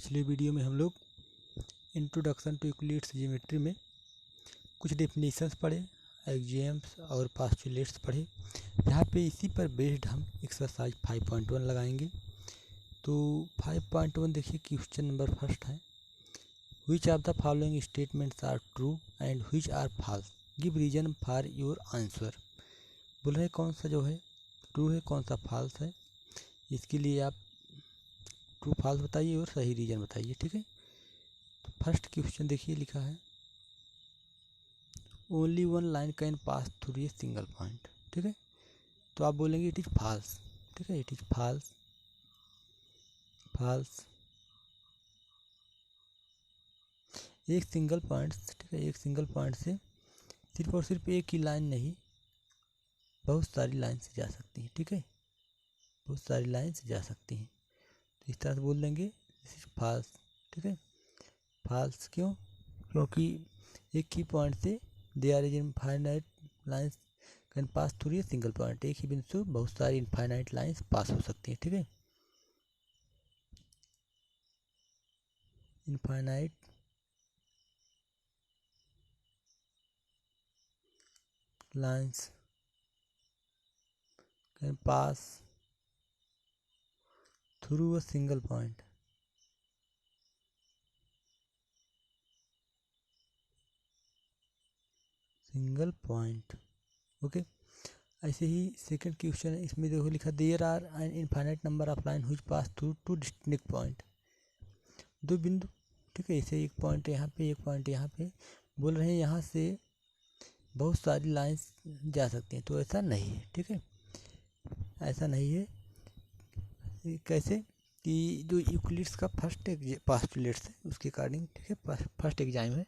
पिछले वीडियो में हम लोग इंट्रोडक्शन टू यूक्लिड्स ज्योमेट्री में कुछ डेफिनेशंस पढ़े, एक्सियम्स और पोस्टुलेट्स पढ़े। यहाँ पे इसी पर बेस्ड हम एक्सरसाइज 5.1 लगाएंगे। तो 5.1 देखिए, क्वेश्चन नंबर फर्स्ट है, which of the following statements are true and which are false, give reason for your answer. बोल रहे कौन सा जो है ट्रू है, कौन सा फॉल्स है। इसके लिए आप ट्रू फॉल्स बताइए और सही रीजन बताइए। ठीक है, तो फर्स्ट क्वेश्चन देखिए, लिखा है only one line can pass through a single point. ठीक है, तो आप बोलेंगे इट इज फॉल्स। ठीक है, इट इज फॉल्स। फॉल्स, एक सिंगल पॉइंट, ठीक है, एक सिंगल पॉइंट से सिर्फ और सिर्फ एक ही लाइन नहीं, बहुत सारी लाइन से जा सकती है। ठीक है, बहुत सारी लाइन से जा सकती हैं, तो इस तरह से बोल देंगे दिस इज फॉल्स। ठीक है, फॉल्स क्यों? क्योंकि एक ही पॉइंट से they are is infinite lines can pass through a single point, एक ही बिंदु से बहुत सारी इनफाइनाइट लाइंस पास हो सकती हैं। ठीक है, infinite lines can pass through a single point. Single point, okay. ऐसे ही सेकंड क्वेश्चन है, इसमें देखो लिखा there are an infinite number of line which pass through two distinct point, दो बिंदु। ठीक है, ऐसे एक पॉइंट यहाँ पे, एक पॉइंट यहाँ पे, बोल रहे हैं यहाँ से बहुत सारी लाइंस जा सकती हैं, तो ऐसा नहीं है। ठीक है, ऐसा नहीं है। कैसे कि जो यूक्लिड्स का फर्स्ट पोस्टुलेट्स है उसके अकॉर्डिंग, ठीक है, फर्स्ट एग्जाम है,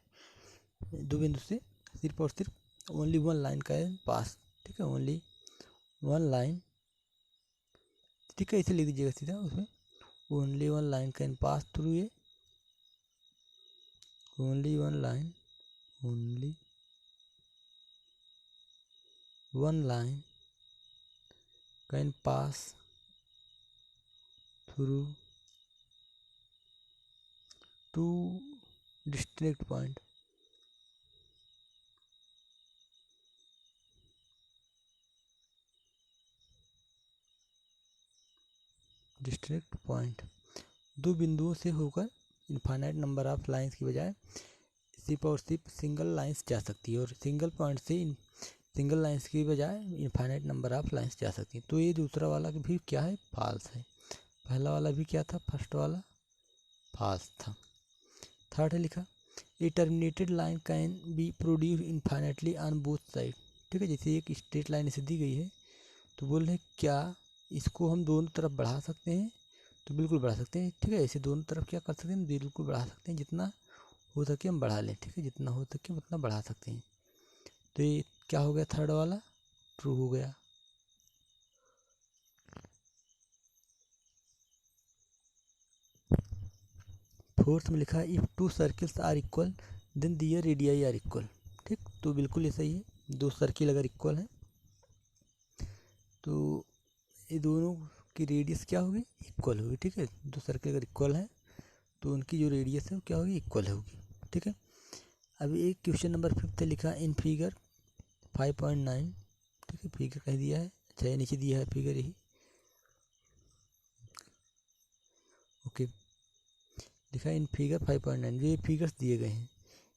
दो बिंदु से सिर्फ और सिर्फ ओनली वन लाइन का पास। ठीक है, ओनली वन लाइन। ठीक है, इसे लिख दीजिएगा सीधा उसमें, only one line can pass through A, only one line, only one line can pass through two distinct point. District point, दो बिंदुओं से होकर इनफाइनाइट नंबर ऑफ लाइंस की बजाय सिर्फ और सिर्फ सिंगल लाइंस जा सकती है, और सिंगल पॉइंट से सिंगल लाइंस की बजाय इनफाइनाइट नंबर ऑफ लाइंस जा सकती है। तो ये दूसरा वाला भी क्या है, फॉल्स है। पहला वाला भी क्या था, फर्स्ट वाला फॉल्स था। थर्ड है लिखा a terminated line can be produce infinitely on both side. ठीक है, जैसे एक स्ट्रेट लाइन इसे दी गई है, तो बोल रहे क्या इसको हम दोनों तरफ बढ़ा सकते हैं, तो बिल्कुल बढ़ा सकते हैं। ठीक है, ऐसे दोनों तरफ क्या कर सकते हैं, बिल्कुल बढ़ा सकते हैं, जितना हो सके हम बढ़ा लें। ठीक है, जितना हो सके उतना बढ़ा सकते हैं। तो ये क्या हो गया, थर्ड वाला ट्रू हो गया। फोर्थ में लिखा है if two circles are equal then their radii are equal. ठीक, तो बिल्कुल ये सही है, दो सर्किल अगर इक्वल हैं तो ये दोनों की रेडियस क्या होगी, इक्वल होगी। ठीक है, दो सर्किल अगर इक्वल हैं तो उनकी जो रेडियस है वो क्या होगी, इक्वल होगी। ठीक है, अभी एक क्वेश्चन नंबर 5 लिखा इन फिगर 5.9। ठीक है, फिगर कहीं दिया है, अच्छा ये नीचे दिया है फिगर, यही ओके। लिखा इन फिगर 5.9, जो ये फिगर्स दिए गए हैं,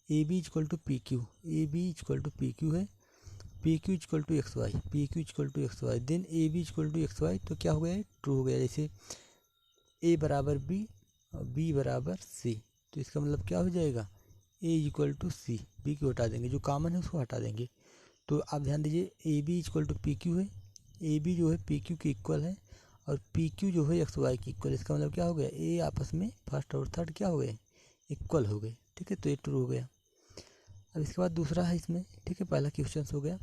A B equal to P Q, A B equal to P Q है, P Q equal to X Y, P Q equal to X Y, then A B equal to X Y, तो क्या हो गया, true हो गया। जैसे ए बराबर B और बी बराबर सी, तो इसका मतलब क्या हो जाएगा, ए इक्वल टू सी, बी को हटा देंगे, जो कॉमन है उसको हटा देंगे। तो आप ध्यान दीजिए A B equal to P Q है, ए बी जो है पी क्यू के इक्वल है, और पी क्यू जो है एक्स वाई की इक्वल। इसका मतलब क्या हो गया, ए आपस में फर्स्ट और थर्ड क्या हो गए, इक्वल हो गए। ठीक है, तो ये ट्रू हो गया। अब इसके बाद दूसरा है इसमें, ठीक है, पहला क्वेश्चन हो गया,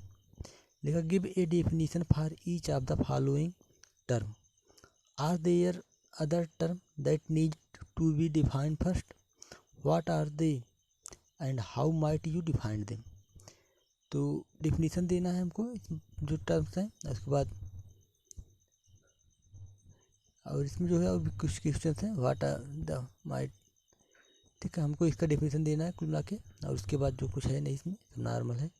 लिखा give a definition for each of the following term, are there other term that need to be defined first, what are they and how might you defined them. तो डेफिनेशन देना है हमको जो टर्म्स हैं, उसके बाद और इसमें जो है और भी कुछ क्वेश्चन हैं, व्हाट आर द माइट ठीक है, हमको इसका डेफिनेशन देना है कुल मिला के, और उसके बाद जो कुछ है नहीं इसमें सब नॉर्मल है।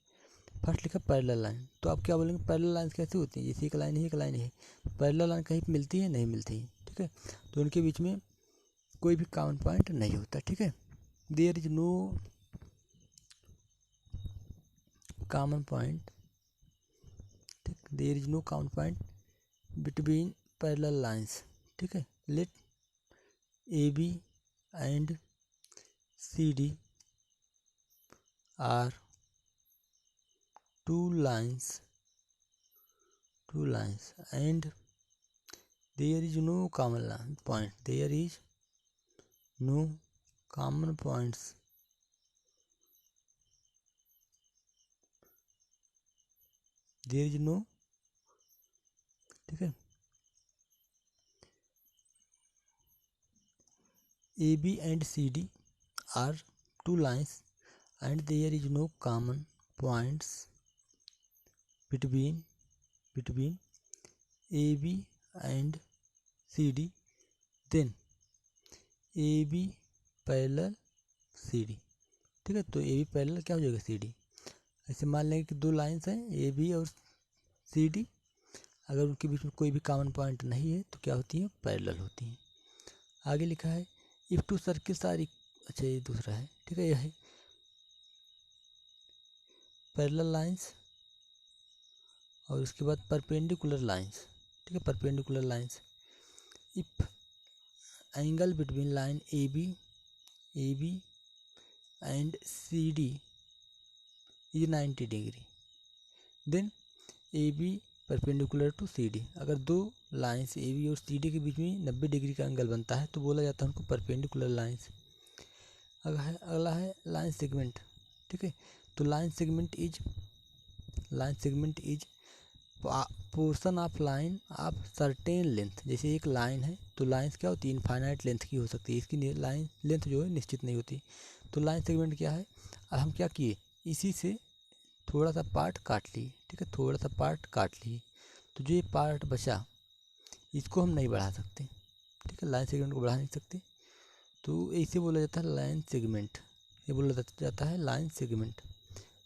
फर्स्ट लिखा पैरेलल लाइन, तो आप क्या बोलेंगे पैरेलल लाइन्स कैसे होती हैं, जैसे एक लाइन है एक लाइन है, पैरेलल लाइन कहीं मिलती है नहीं मिलती है, ठीक है, तो उनके बीच में कोई भी कॉमन पॉइंट नहीं होता, ठीक है। There is no common point, ठीक, there is no common point between parallel lines, ठीक है। Let A B and C D are two lines and there is no common point, there is no common points there is no, ठीक है, AB and CD are two lines and there is no common points between AB and CD, then AB parallel CD, ठीक है। तो AB parallel क्या हो जाएगा CD, ऐसे मान लेंगे कि दो लाइन्स हैं AB और CD, अगर उनके बीच में कोई भी कॉमन पॉइंट नहीं है तो क्या होती है, पैरेलल होती हैं। आगे लिखा है इफ़ टू सर्किल्स आर, अच्छा ये दूसरा है, ठीक है, यह है पैरेलल लाइंस और उसके बाद परपेंडिकुलर लाइंस, ठीक है, perpendicular lines. If angle between line A B and C D is 90 degree, then A B perpendicular to C D, अगर दो लाइंस ए बी और सी डी के बीच में 90 डिग्री का एंगल बनता है तो बोला जाता है उनको परपेंडिकुलर लाइंस। अगला है लाइन सेगमेंट, ठीक है, तो line segment is portion of line of certain length, जैसे एक लाइन है तो लाइंस क्या होती है, इनफाइनाइट लेंथ की हो सकती है, इसकी लाइन लेंथ जो है निश्चित नहीं होती। तो लाइन सेगमेंट क्या है, अब हम क्या किए, इसी से थोड़ा सा पार्ट काट लिए, ठीक है, थोड़ा सा पार्ट काट लिए, तो जो ये पार्ट बचा इसको हम नहीं बढ़ा सकते, ठीक है, लाइन सेगमेंट को बढ़ा नहीं सकते, तो इसे बोला जाता है लाइन सेगमेंट, ये बोला जाता है लाइन सेगमेंट।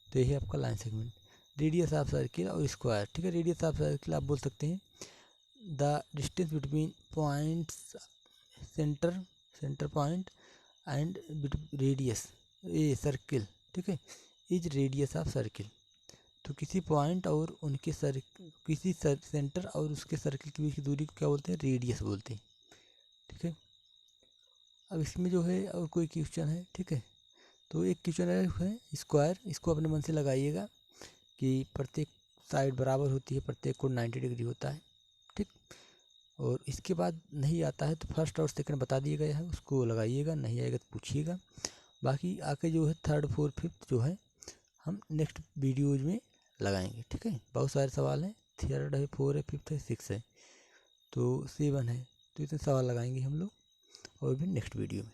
तो यही आपका line segment. Radius of circle और स्क्वायर, ठीक है, रेडियस ऑफ सर्किल आप बोल सकते हैं the distance between points centre point and radius a circle, ठीक है, इज रेडियस ऑफ सर्किल। तो किसी पॉइंट और उनके किसी सेंटर और उसके सर्किल के बीच की दूरी को क्या बोलते हैं, रेडियस बोलते हैं, ठीक है। अब इसमें जो है और कोई क्वेश्चन है, ठीक है, तो एक क्वेश्चन है स्क्वायर, इसको अपने मन से लगाइएगा कि प्रत्येक साइड बराबर होती है, प्रत्येक को 90 डिग्री होता है, ठीक, और इसके बाद नहीं आता है तो फर्स्ट और सेकंड बता दिया गया है, उसको लगाइएगा, नहीं आएगा तो पूछिएगा। बाकी आके जो है थर्ड फोर्थ फिफ्थ जो है हम नेक्स्ट वीडियोज में लगाएंगे, ठीक है। बहुत सारे सवाल हैं, थर्ड है, फोर है, फिफ्थ है, सिक्स है, तो 7 है, तो इतने सवाल लगाएंगे हम लोग और भी नेक्स्ट वीडियो में।